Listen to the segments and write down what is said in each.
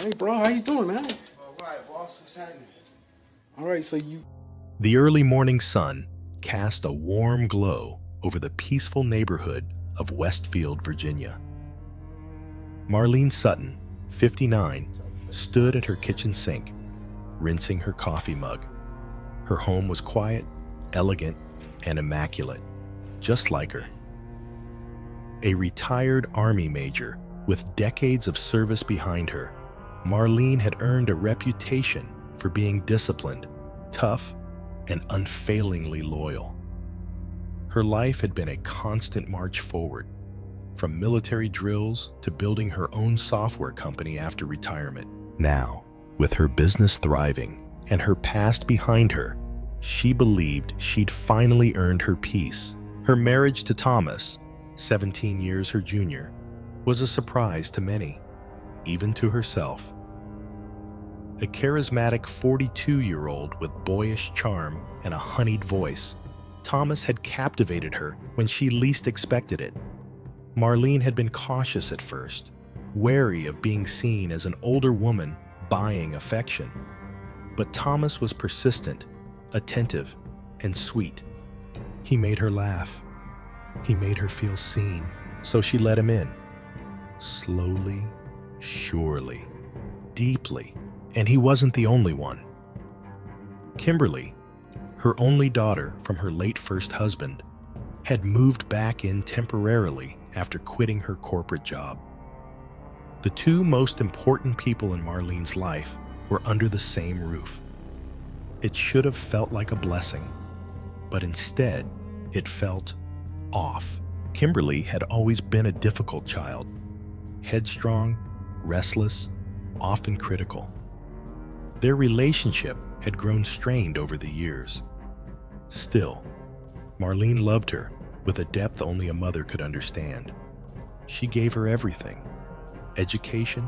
Hey, bro, how you doing, man? All right, boss, what's happening? All right, so you... The early morning sun cast a warm glow over the peaceful neighborhood of Westfield, Virginia. Marlene Sutton, 59, stood at her kitchen sink, rinsing her coffee mug. Her home was quiet, elegant, and immaculate, just like her. A retired Army major with decades of service behind her, Marlene had earned a reputation for being disciplined, tough, and unfailingly loyal. Her life had been a constant march forward, from military drills to building her own software company after retirement. Now, with her business thriving and her past behind her, she believed she'd finally earned her peace. Her marriage to Thomas, 17 years her junior, was a surprise to many, even to herself. A charismatic 42-year-old with boyish charm and a honeyed voice, Thomas had captivated her when she least expected it. Marlene had been cautious at first, wary of being seen as an older woman buying affection. But Thomas was persistent, attentive, and sweet. He made her laugh. He made her feel seen, so she let him in. Slowly, surely, deeply. And he wasn't the only one. Kimberly, her only daughter from her late first husband, had moved back in temporarily after quitting her corporate job. The two most important people in Marlene's life were under the same roof. It should have felt like a blessing, but instead, it felt off. Kimberly had always been a difficult child, headstrong, restless, often critical. Their relationship had grown strained over the years. Still, Marlene loved her with a depth only a mother could understand. She gave her everything: education,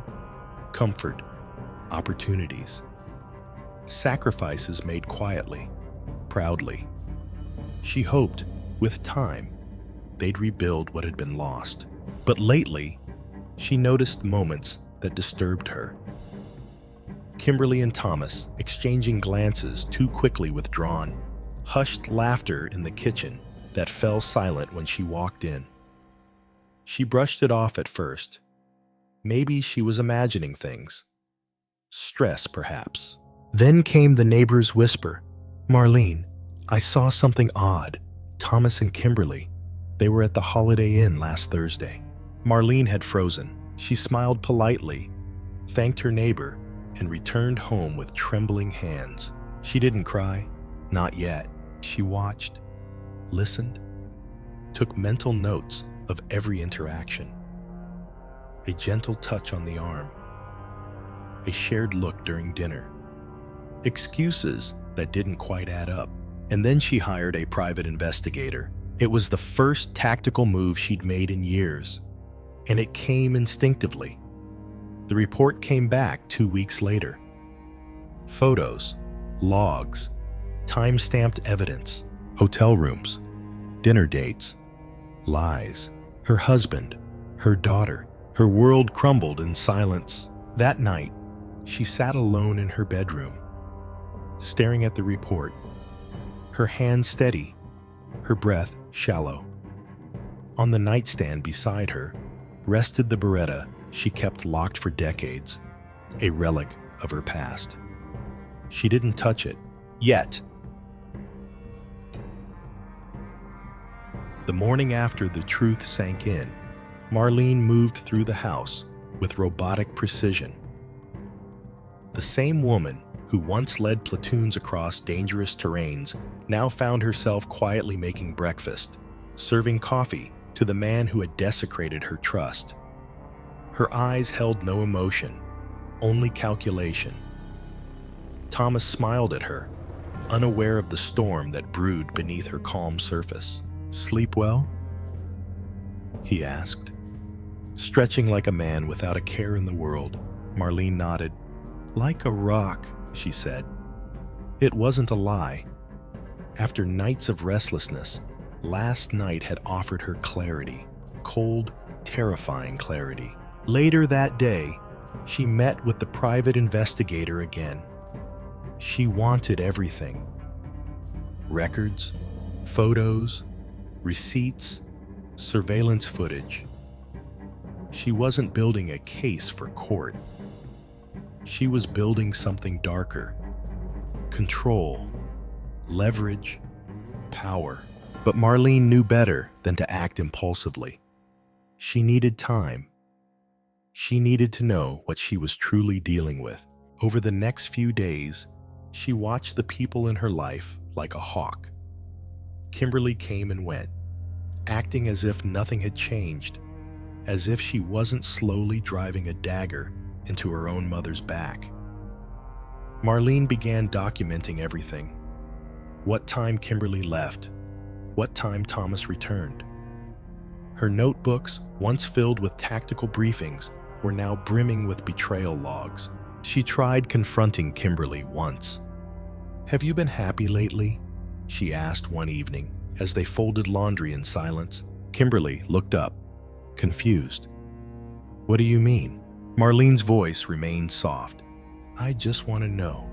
comfort, opportunities. Sacrifices made quietly, proudly. She hoped, with time, they'd rebuild what had been lost. But lately, she noticed moments that disturbed her. Kimberly and Thomas exchanging glances too quickly withdrawn, hushed laughter in the kitchen that fell silent when she walked in. She brushed it off at first. Maybe she was imagining things. Stress, perhaps. Then came the neighbor's whisper. "Marlene, I saw something odd. Thomas and Kimberly. They were at the Holiday Inn last Thursday." Marlene had frozen. She smiled politely, thanked her neighbor, and returned home with trembling hands. She didn't cry, not yet. She watched, listened, took mental notes of every interaction. A gentle touch on the arm, a shared look during dinner, excuses that didn't quite add up. And then she hired a private investigator. It was the first tactical move she'd made in years, and it came instinctively. The report came back 2 weeks later. Photos, logs, time-stamped evidence, hotel rooms, dinner dates, lies. Her husband, her daughter, her world crumbled in silence. That night, she sat alone in her bedroom, staring at the report, her hand steady, her breath shallow. On the nightstand beside her rested the Beretta she kept locked for decades, a relic of her past. She didn't touch it, yet. The morning after the truth sank in, Marlene moved through the house with robotic precision. The same woman who once led platoons across dangerous terrains now found herself quietly making breakfast, serving coffee to the man who had desecrated her trust. Her eyes held no emotion, only calculation. Thomas smiled at her, unaware of the storm that brewed beneath her calm surface. "Sleep well?" he asked. Stretching like a man without a care in the world, Marlene nodded. "Like a rock," she said. It wasn't a lie. After nights of restlessness, last night had offered her clarity, cold, terrifying clarity. Later that day, She met with the private investigator again. She wanted everything. Records, photos, receipts, surveillance footage. She wasn't building a case for court. She was building something darker. Control, leverage, power. But Marlene knew better than to act impulsively. She needed time. She needed to know what she was truly dealing with. Over the next few days, she watched the people in her life like a hawk. Kimberly came and went, acting as if nothing had changed, as if she wasn't slowly driving a dagger into her own mother's back. Marlene began documenting everything. What time Kimberly left, what time Thomas returned. Her notebooks, once filled with tactical briefings, were now brimming with betrayal logs. She tried confronting Kimberly once. "Have you been happy lately?" she asked one evening as they folded laundry in silence. Kimberly looked up, confused. "What do you mean?" Marlene's voice remained soft. "I just want to know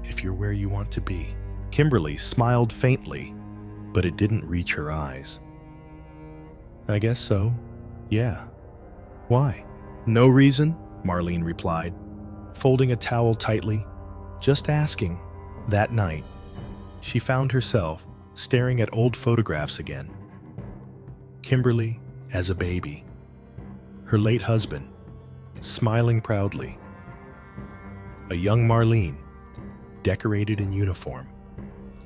if you're where you want to be." Kimberly smiled faintly, but it didn't reach her eyes. "I guess so, yeah. Why?" "No reason," Marlene replied, folding a towel tightly. "Just asking." That night, she found herself staring at old photographs again. Kimberly as a baby. Her late husband, smiling proudly. A young Marlene, decorated in uniform,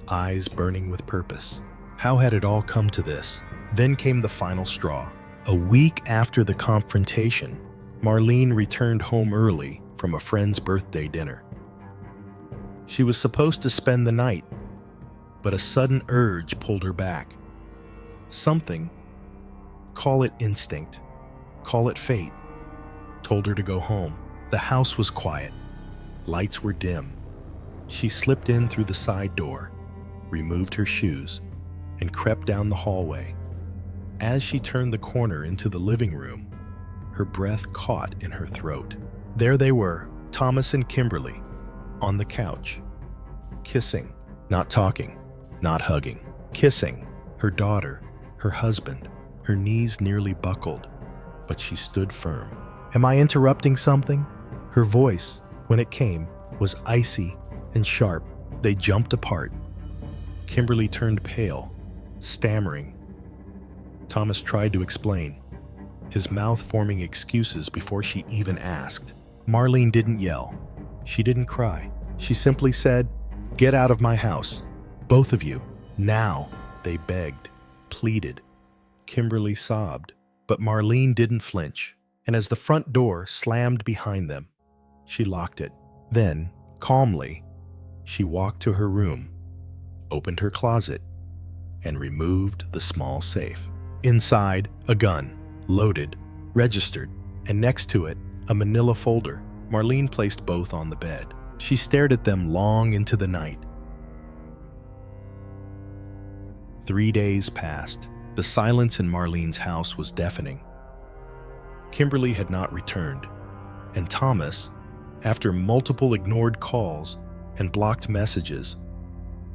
eyes burning with purpose. How had it all come to this? Then came the final straw. A week after the confrontation, Marlene returned home early from a friend's birthday dinner. She was supposed to spend the night, but a sudden urge pulled her back. Something, call it instinct, call it fate, told her to go home. The house was quiet. Lights were dim. She slipped in through the side door, removed her shoes, and crept down the hallway. As she turned the corner into the living room, her breath caught in her throat. There they were, Thomas and Kimberly, on the couch, kissing, not talking, not hugging, kissing, her daughter, her husband. Her knees nearly buckled, but she stood firm. "Am I interrupting something?" Her voice, when it came, was icy and sharp. They jumped apart. Kimberly turned pale, stammering. Thomas tried to explain, his mouth forming excuses before she even asked. Marlene didn't yell. She didn't cry. She simply said, "Get out of my house. Both of you. Now." They begged, pleaded. Kimberly sobbed, but Marlene didn't flinch, and as the front door slammed behind them, she locked it. Then, calmly, she walked to her room, opened her closet, and removed the small safe. Inside, a gun, loaded, registered, and next to it, a manila folder. Marlene placed both on the bed. She stared at them long into the night. 3 days passed. The silence in Marlene's house was deafening. Kimberly had not returned, and Thomas, after multiple ignored calls and blocked messages,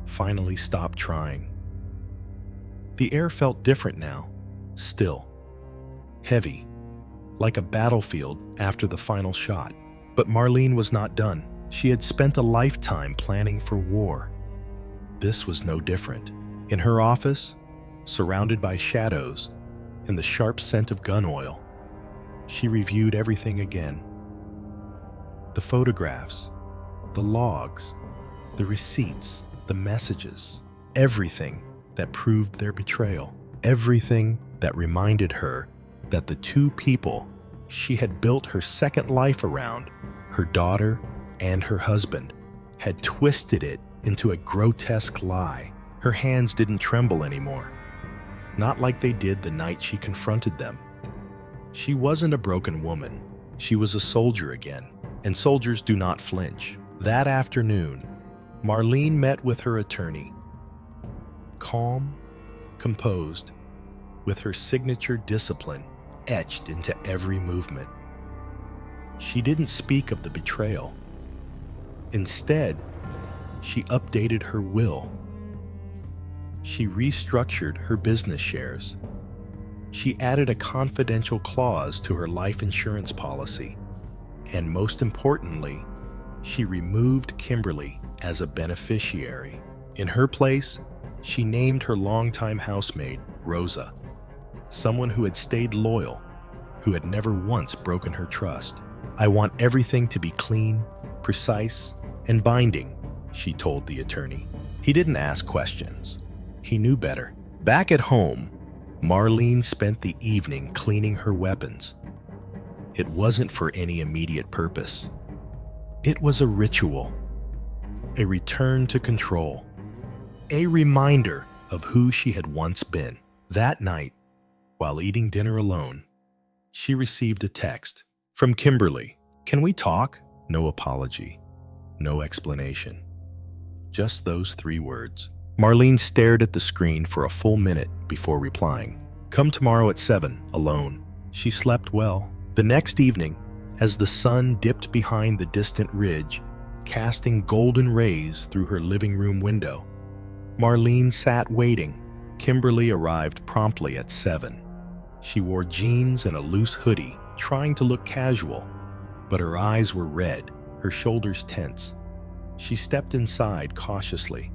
finally stopped trying. The air felt different now, still, heavy, like a battlefield after the final shot. But Marlene was not done. She had spent a lifetime planning for war. This was no different. In her office, surrounded by shadows and the sharp scent of gun oil, she reviewed everything again. The photographs, the logs, the receipts, the messages, everything that proved their betrayal, everything that reminded her that the two people she had built her second life around, her daughter and her husband, had twisted it into a grotesque lie. Her hands didn't tremble anymore, not like they did the night she confronted them. She wasn't a broken woman. She was a soldier again, and soldiers do not flinch. That afternoon, Marlene met with her attorney. Calm, composed, with her signature discipline etched into every movement. She didn't speak of the betrayal. Instead, she updated her will. She restructured her business shares. She added a confidential clause to her life insurance policy. And most importantly, she removed Kimberly as a beneficiary. In her place, she named her longtime housemaid, Rosa, someone who had stayed loyal, who had never once broken her trust. "I want everything to be clean, precise, and binding," she told the attorney. He didn't ask questions. He knew better. Back at home, Marlene spent the evening cleaning her weapons. It wasn't for any immediate purpose. It was a ritual, a return to control, a reminder of who she had once been. That night, while eating dinner alone, she received a text from Kimberly. "Can we talk?" No apology, no explanation. Just those 3 words. Marlene stared at the screen for a full minute before replying. "Come tomorrow at 7, alone." She slept well. The next evening, as the sun dipped behind the distant ridge, casting golden rays through her living room window, Marlene sat waiting. Kimberly arrived promptly at 7. She wore jeans and a loose hoodie, trying to look casual, but her eyes were red, her shoulders tense. She stepped inside cautiously,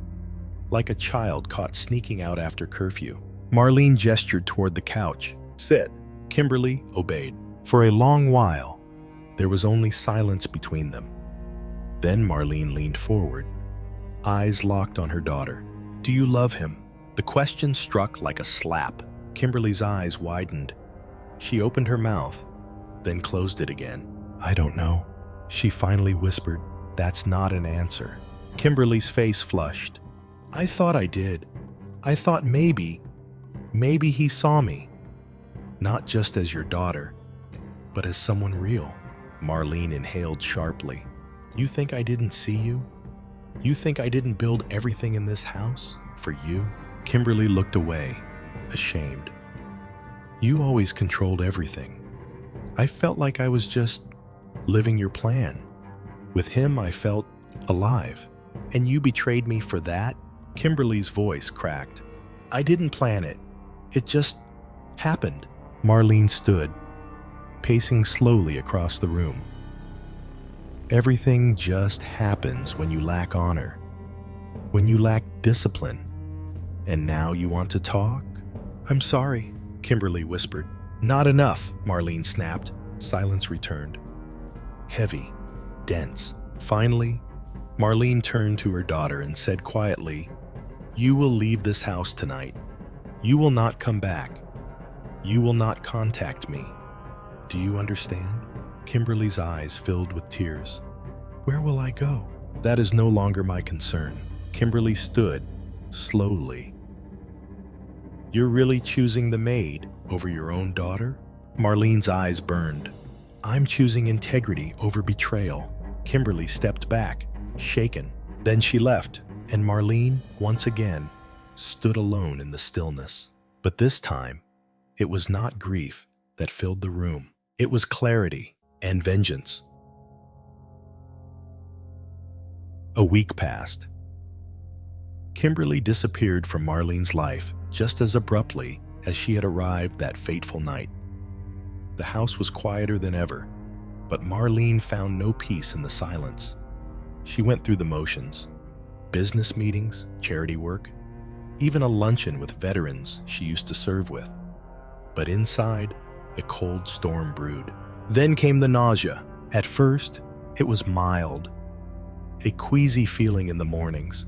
like a child caught sneaking out after curfew. Marlene gestured toward the couch. "Sit." Kimberly obeyed. For a long while, there was only silence between them. Then Marlene leaned forward, eyes locked on her daughter. "Do you love him?" The question struck like a slap. Kimberly's eyes widened. She opened her mouth, then closed it again. "I don't know," she finally whispered. "That's not an answer." Kimberly's face flushed. "I thought I did. I thought maybe he saw me. Not just as your daughter, but as someone real." Marlene inhaled sharply. "You think I didn't see you? You think I didn't build everything in this house for you?" Kimberly looked away, ashamed. "You always controlled everything. I felt like I was just living your plan. With him, I felt alive. And you betrayed me for that?" Kimberly's voice cracked. "I didn't plan it. It just happened." Marlene stood, pacing slowly across the room. "Everything just happens when you lack honor, when you lack discipline. And now you want to talk?" "I'm sorry," Kimberly whispered. "Not enough," Marlene snapped. Silence returned. Heavy, dense. Finally, Marlene turned to her daughter and said quietly, "You will leave this house tonight. You will not come back. You will not contact me. Do you understand?" Kimberly's eyes filled with tears. "Where will I go?" "That is no longer my concern." Kimberly stood, slowly. "You're really choosing the maid over your own daughter?" Marlene's eyes burned. "I'm choosing integrity over betrayal." Kimberly stepped back, shaken. Then she left, and Marlene, once again, stood alone in the stillness. But this time, it was not grief that filled the room. It was clarity and vengeance. A week passed. Kimberly disappeared from Marlene's life just as abruptly as she had arrived that fateful night. The house was quieter than ever, but Marlene found no peace in the silence. She went through the motions: business meetings, charity work, even a luncheon with veterans she used to serve with. But inside, a cold storm brewed. Then came the nausea. At first, it was mild, a queasy feeling in the mornings.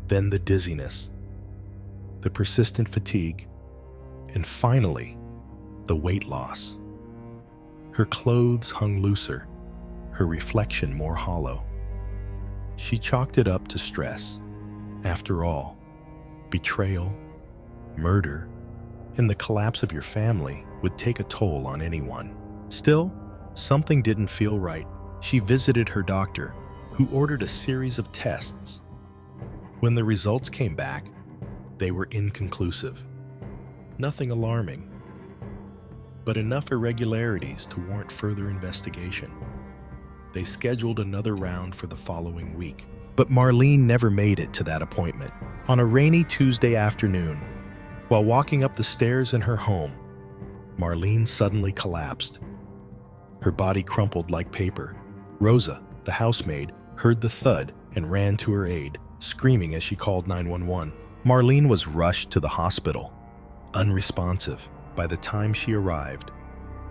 Then the dizziness, the persistent fatigue, and finally, the weight loss. Her clothes hung looser, her reflection more hollow. She chalked it up to stress. After all, betrayal, murder, and the collapse of your family would take a toll on anyone. Still, something didn't feel right. She visited her doctor, who ordered a series of tests. When the results came back, they were inconclusive. Nothing alarming. but enough irregularities to warrant further investigation. They scheduled another round for the following week, but Marlene never made it to that appointment. On a rainy Tuesday afternoon, while walking up the stairs in her home, Marlene suddenly collapsed. Her body crumpled like paper. Rosa, the housemaid, heard the thud and ran to her aid, screaming as she called 911. Marlene was rushed to the hospital, unresponsive. By the time she arrived,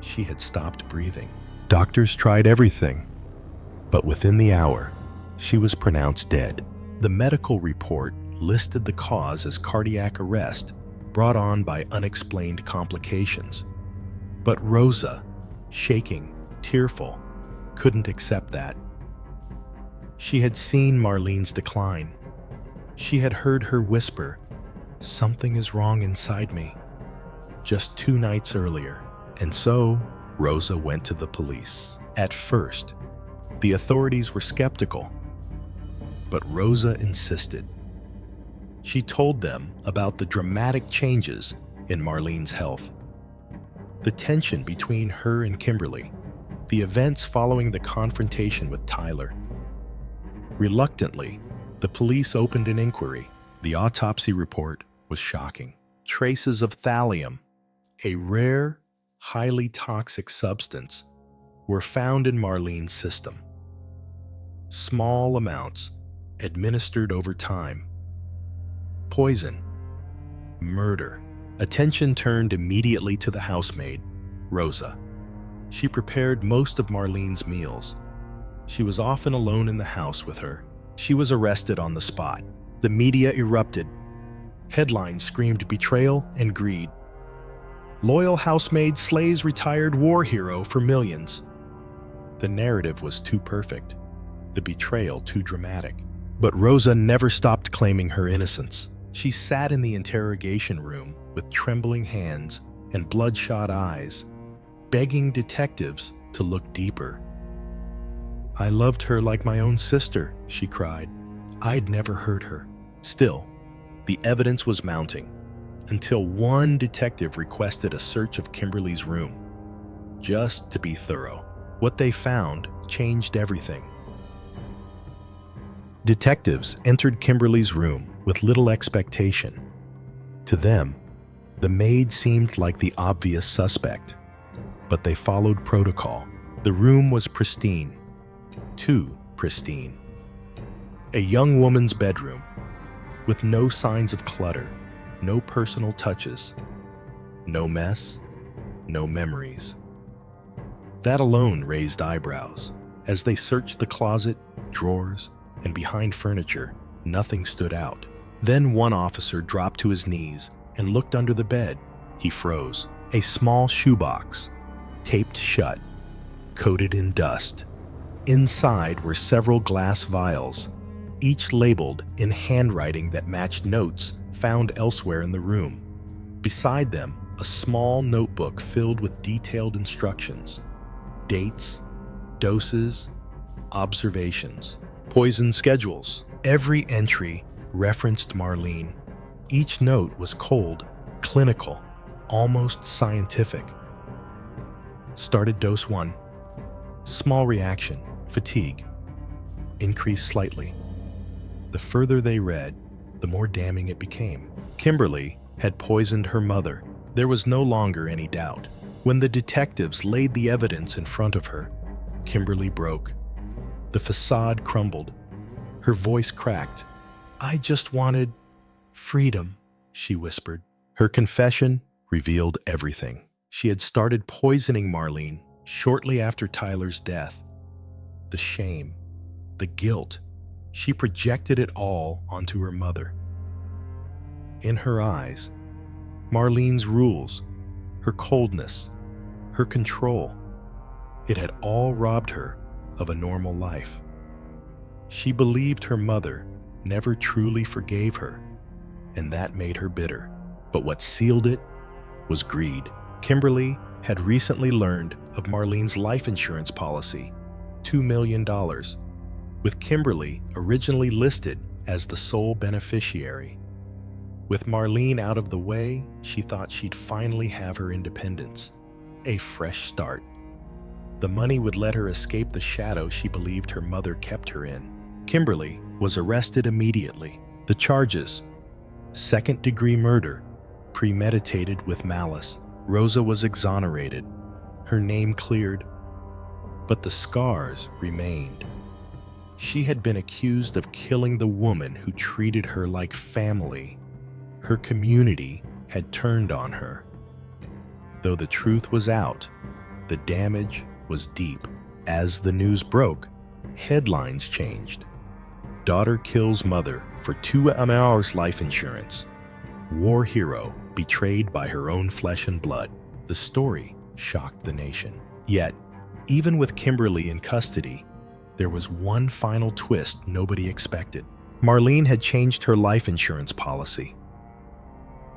she had stopped breathing. Doctors tried everything, but within the hour, she was pronounced dead. The medical report listed the cause as cardiac arrest brought on by unexplained complications. But Rosa, shaking, tearful, couldn't accept that. She had seen Marlene's decline. She had heard her whisper, "Something is wrong inside me," just 2 nights earlier. And so, Rosa went to the police. At first, the authorities were skeptical, but Rosa insisted. She told them about the dramatic changes in Marlene's health, the tension between her and Kimberly, the events following the confrontation with Tyler. Reluctantly, the police opened an inquiry. The autopsy report was shocking. Traces of thallium, a rare, highly toxic substance, were found in Marlene's system. Small amounts, administered over time. Poison. Murder. Attention turned immediately to the housemaid, Rosa. She prepared most of Marlene's meals. She was often alone in the house with her. She was arrested on the spot. The media erupted. Headlines screamed betrayal and greed. Loyal housemaid slays retired war hero for millions. The narrative was too perfect, the betrayal too dramatic. But Rosa never stopped claiming her innocence. She sat in the interrogation room with trembling hands and bloodshot eyes, begging detectives to look deeper. "I loved her like my own sister," she cried. "I'd never hurt her." Still, the evidence was mounting, until one detective requested a search of Kimberly's room, just to be thorough. What they found changed everything. Detectives entered Kimberly's room with little expectation. To them, the maid seemed like the obvious suspect, but they followed protocol. The room was pristine, too pristine. A young woman's bedroom, with no signs of clutter, no personal touches, no mess, no memories. That alone raised eyebrows. As they searched the closet, drawers, and behind furniture, nothing stood out. Then one officer dropped to his knees and looked under the bed. He froze. A small shoebox, taped shut, coated in dust. Inside were several glass vials, each labeled in handwriting that matched notes found elsewhere in the room. Beside them, a small notebook filled with detailed instructions, dates, doses, observations, poison schedules. Every entry referenced Marlene. Each note was cold, clinical, almost scientific. Started dose 1. Small reaction, fatigue. Increased slightly. The further they read, the more damning it became. Kimberly had poisoned her mother. There was no longer any doubt. When the detectives laid the evidence in front of her, Kimberly broke. The facade crumbled. Her voice cracked. "I just wanted freedom," she whispered. Her confession revealed everything. She had started poisoning Marlene shortly after Tyler's death. The shame, the guilt, she projected it all onto her mother. In her eyes, Marlene's rules, her coldness, her control, it had all robbed her of a normal life. She believed her mother never truly forgave her, and that made her bitter. But what sealed it was greed. Kimberly had recently learned of Marlene's life insurance policy, $2 million, with Kimberly originally listed as the sole beneficiary. With Marlene out of the way, she thought she'd finally have her independence. a fresh start. The money would let her escape the shadow she believed her mother kept her in. Kimberly was arrested immediately. The charges: second-degree murder, premeditated with malice. Rosa was exonerated, her name cleared, but the scars remained. She had been accused of killing the woman who treated her like family. Her community had turned on her. Though the truth was out, the damage was deep. As the news broke, headlines changed. Daughter kills mother for 2 hours life insurance. War hero betrayed by her own flesh and blood. The story shocked the nation. Yet, even with Kimberly in custody, there was one final twist nobody expected. Marlene had changed her life insurance policy.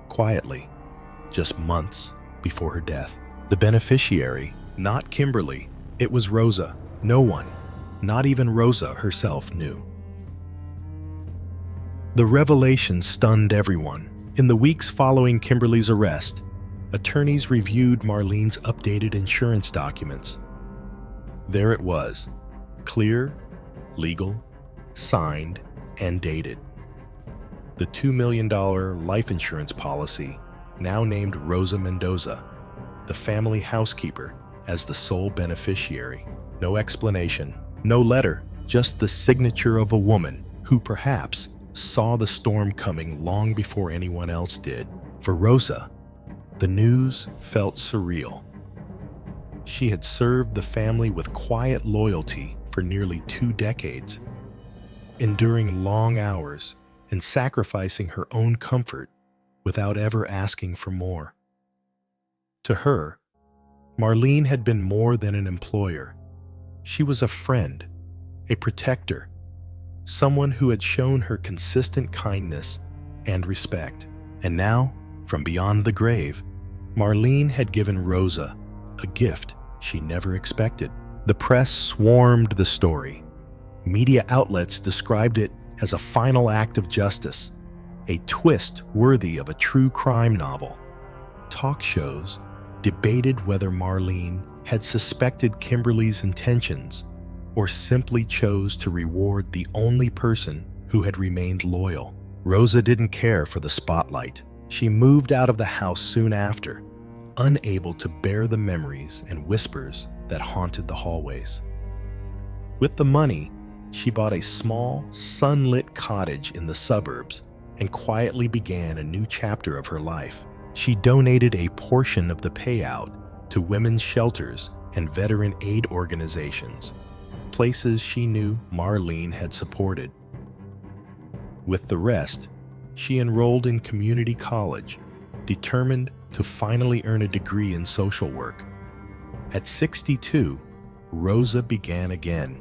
Quietly, just months before her death. The beneficiary, not Kimberly, it was Rosa. No one, not even Rosa herself, knew. The revelation stunned everyone. In the weeks following Kimberly's arrest, attorneys reviewed Marlene's updated insurance documents. There it was, clear, legal, signed, and dated. The $2 million life insurance policy, now named Rosa Mendoza, the family housekeeper, as the sole beneficiary. No explanation, no letter, just the signature of a woman who perhaps saw the storm coming long before anyone else did. For Rosa, the news felt surreal. She had served the family with quiet loyalty for nearly 2 decades, enduring long hours and sacrificing her own comfort without ever asking for more. To her, Marlene had been more than an employer. She was a friend, a protector, someone who had shown her consistent kindness and respect. And now, from beyond the grave, Marlene had given Rosa a gift she never expected. The press swarmed the story. Media outlets described it as a final act of justice, a twist worthy of a true crime novel. Talk shows debated whether Marlene had suspected Kimberly's intentions or simply chose to reward the only person who had remained loyal. Rosa didn't care for the spotlight. She moved out of the house soon after, unable to bear the memories and whispers that haunted the hallways. With the money, she bought a small, sunlit cottage in the suburbs and quietly began a new chapter of her life. She donated a portion of the payout to women's shelters and veteran aid organizations, places she knew Marlene had supported. With the rest, she enrolled in community college, determined to finally earn a degree in social work. At 62, Rosa began again,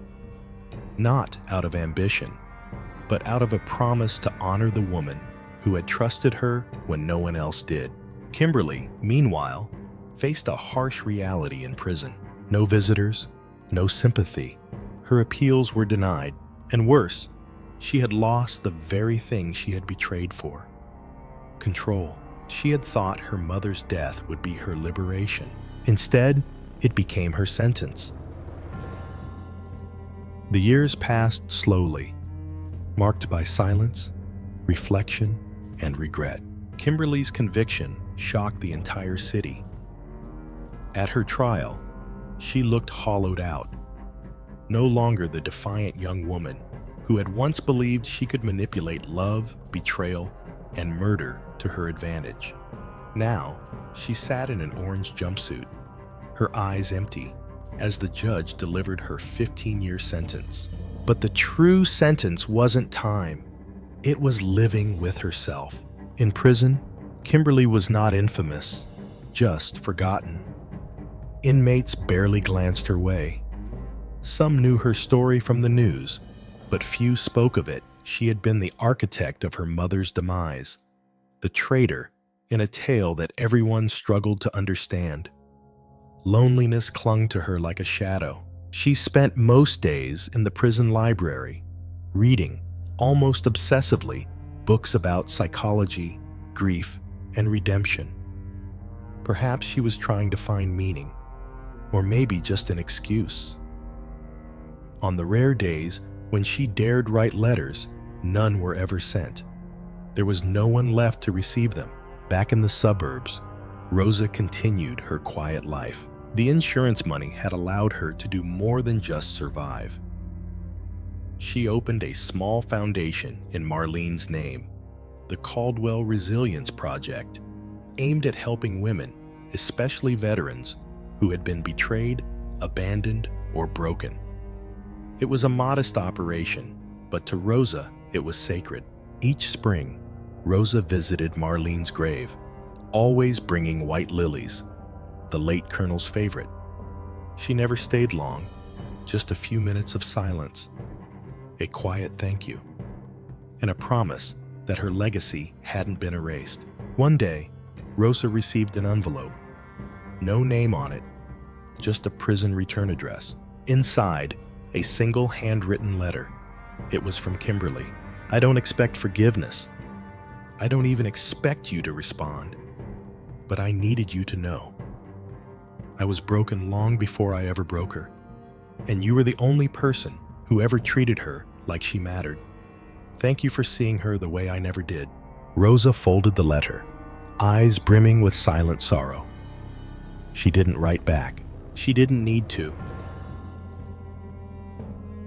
not out of ambition, but out of a promise to honor the woman who had trusted her when no one else did. Kimberly, meanwhile, faced a harsh reality in prison. No visitors, no sympathy. Her appeals were denied, and worse, she had lost the very thing she had betrayed for: control. She had thought her mother's death would be her liberation. Instead, it became her sentence. The years passed slowly, marked by silence, reflection, and regret. Kimberly's conviction shocked the entire city. At her trial, she looked hollowed out, no longer the defiant young woman who had once believed she could manipulate love, betrayal, and murder to her advantage. Now, she sat in an orange jumpsuit, her eyes empty, as the judge delivered her 15-year sentence. But the true sentence wasn't time. It was living with herself. In prison, Kimberly was not infamous, just forgotten. Inmates barely glanced her way. Some knew her story from the news, but few spoke of it. She had been the architect of her mother's demise, the traitor in a tale that everyone struggled to understand. Loneliness clung to her like a shadow. She spent most days in the prison library, reading, almost obsessively, books about psychology, grief, and redemption. Perhaps she was trying to find meaning, or maybe just an excuse. On the rare days when she dared write letters, none were ever sent. There was no one left to receive them. Back in the suburbs, Rosa continued her quiet life. The insurance money had allowed her to do more than just survive. She opened a small foundation in Marlene's name, the Caldwell Resilience Project, aimed at helping women, especially veterans, who had been betrayed, abandoned, or broken. It was a modest operation, but to Rosa, it was sacred. Each spring, Rosa visited Marlene's grave, always bringing white lilies, the late colonel's favorite. She never stayed long, just a few minutes of silence, a quiet thank you, and a promise that her legacy hadn't been erased. One day, Rosa received an envelope. No name on it, just a prison return address. Inside, a single handwritten letter. It was from Kimberly. "I don't expect forgiveness. I don't even expect you to respond. But I needed you to know. I was broken long before I ever broke her. And you were the only person who ever treated her like she mattered. Thank you for seeing her the way I never did." Rosa folded the letter, eyes brimming with silent sorrow. She didn't write back. She didn't need to.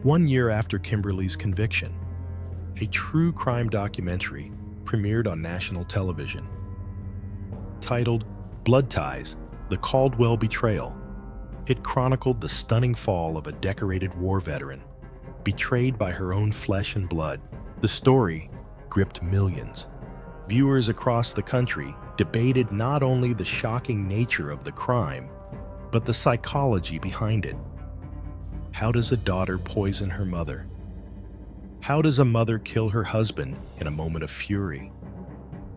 1 year after Kimberly's conviction, a true crime documentary premiered on national television. Titled Blood Ties: The Caldwell Betrayal, it chronicled the stunning fall of a decorated war veteran, betrayed by her own flesh and blood. The story gripped millions. Viewers across the country debated not only the shocking nature of the crime, but the psychology behind it. How does a daughter poison her mother? How does a mother kill her husband in a moment of fury?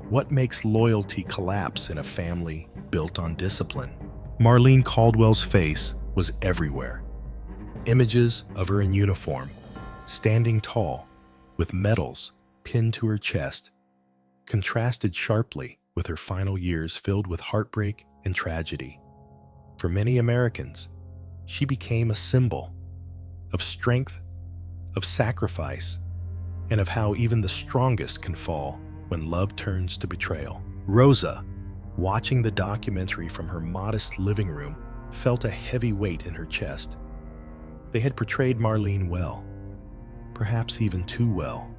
What makes loyalty collapse in a family built on discipline? Marlene Caldwell's face was everywhere. Images of her in uniform, standing tall, with medals pinned to her chest, contrasted sharply with her final years filled with heartbreak and tragedy. For many Americans, she became a symbol of strength, of sacrifice, and of how even the strongest can fall when love turns to betrayal. Rosa, watching the documentary from her modest living room, felt a heavy weight in her chest. They had portrayed Marlene well, perhaps even too well.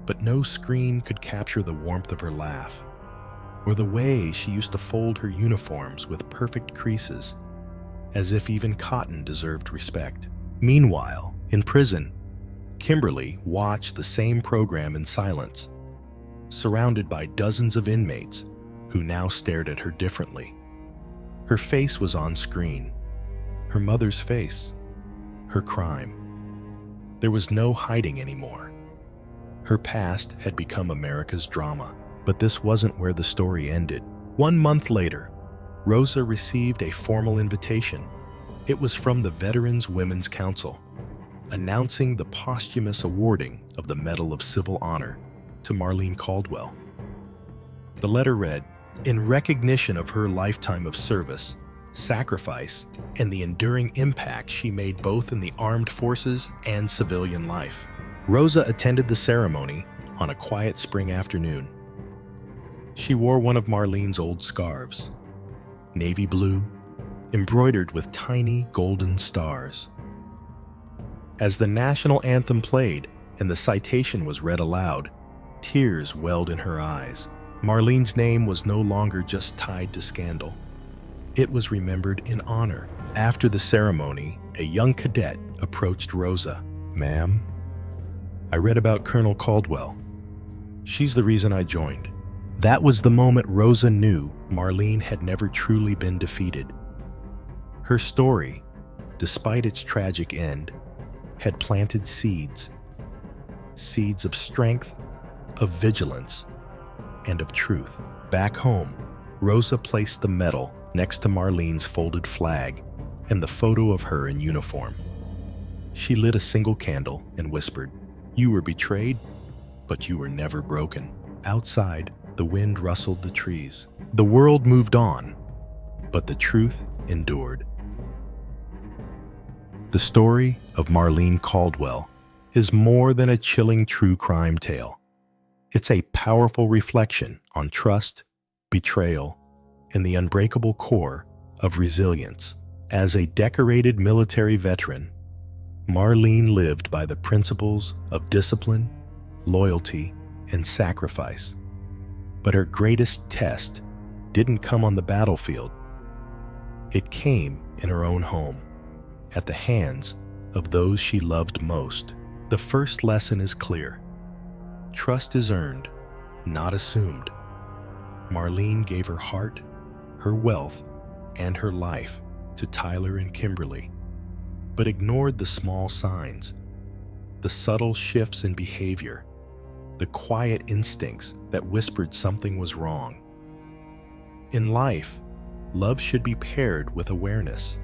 But no screen could capture the warmth of her laugh, or the way she used to fold her uniforms with perfect creases, as if even cotton deserved respect. Meanwhile, in prison, Kimberly watched the same program in silence, surrounded by dozens of inmates who now stared at her differently. Her face was on screen, her mother's face, her crime. There was no hiding anymore. Her past had become America's drama, but this wasn't where the story ended. 1 month later, Rosa received a formal invitation. It was from the Veterans Women's Council, announcing the posthumous awarding of the Medal of Civil Honor to Marlene Caldwell. The letter read, "In recognition of her lifetime of service, sacrifice, and the enduring impact she made both in the armed forces and civilian life." Rosa attended the ceremony on a quiet spring afternoon. She wore one of Marlene's old scarves, navy blue, embroidered with tiny golden stars. As the national anthem played and the citation was read aloud, tears welled in her eyes. Marlene's name was no longer just tied to scandal. It was remembered in honor. After the ceremony, a young cadet approached Rosa. "Ma'am, I read about Colonel Caldwell. She's the reason I joined." That was the moment Rosa knew Marlene had never truly been defeated. Her story, despite its tragic end, had planted seeds. Seeds of strength, of vigilance, and of truth. Back home, Rosa placed the medal next to Marlene's folded flag and the photo of her in uniform. She lit a single candle and whispered, "You were betrayed, but you were never broken." Outside, the wind rustled the trees. The world moved on, but the truth endured. The story of Marlene Caldwell is more than a chilling true crime tale. It's a powerful reflection on trust, betrayal, and the unbreakable core of resilience. As a decorated military veteran, Marlene lived by the principles of discipline, loyalty, and sacrifice. But her greatest test didn't come on the battlefield. It came in her own home, at the hands of those she loved most. The first lesson is clear. Trust is earned, not assumed. Marlene gave her heart, her wealth, and her life to Tyler and Kimberly, but ignored the small signs, the subtle shifts in behavior, the quiet instincts that whispered something was wrong. In life, love should be paired with awareness,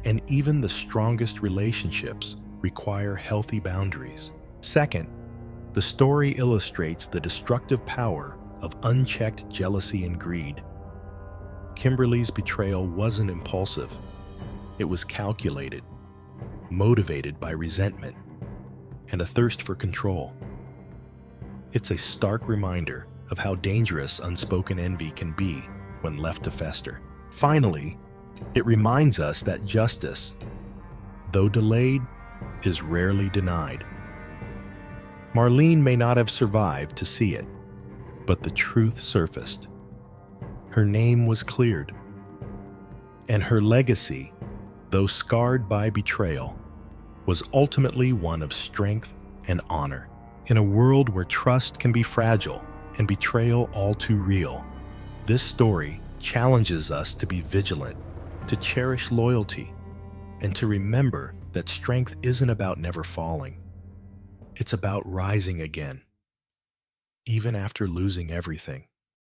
and even the strongest relationships require healthy boundaries. Second, the story illustrates the destructive power of unchecked jealousy and greed. Kimberly's betrayal wasn't impulsive. It was calculated, motivated by resentment and a thirst for control. It's a stark reminder of how dangerous unspoken envy can be when left to fester. Finally, it reminds us that justice, though delayed, is rarely denied. Marlene may not have survived to see it, but the truth surfaced. Her name was cleared, and her legacy, though scarred by betrayal, was ultimately one of strength and honor. In a world where trust can be fragile and betrayal all too real, this story challenges us to be vigilant, to cherish loyalty, and to remember that strength isn't about never falling. It's about rising again, even after losing everything.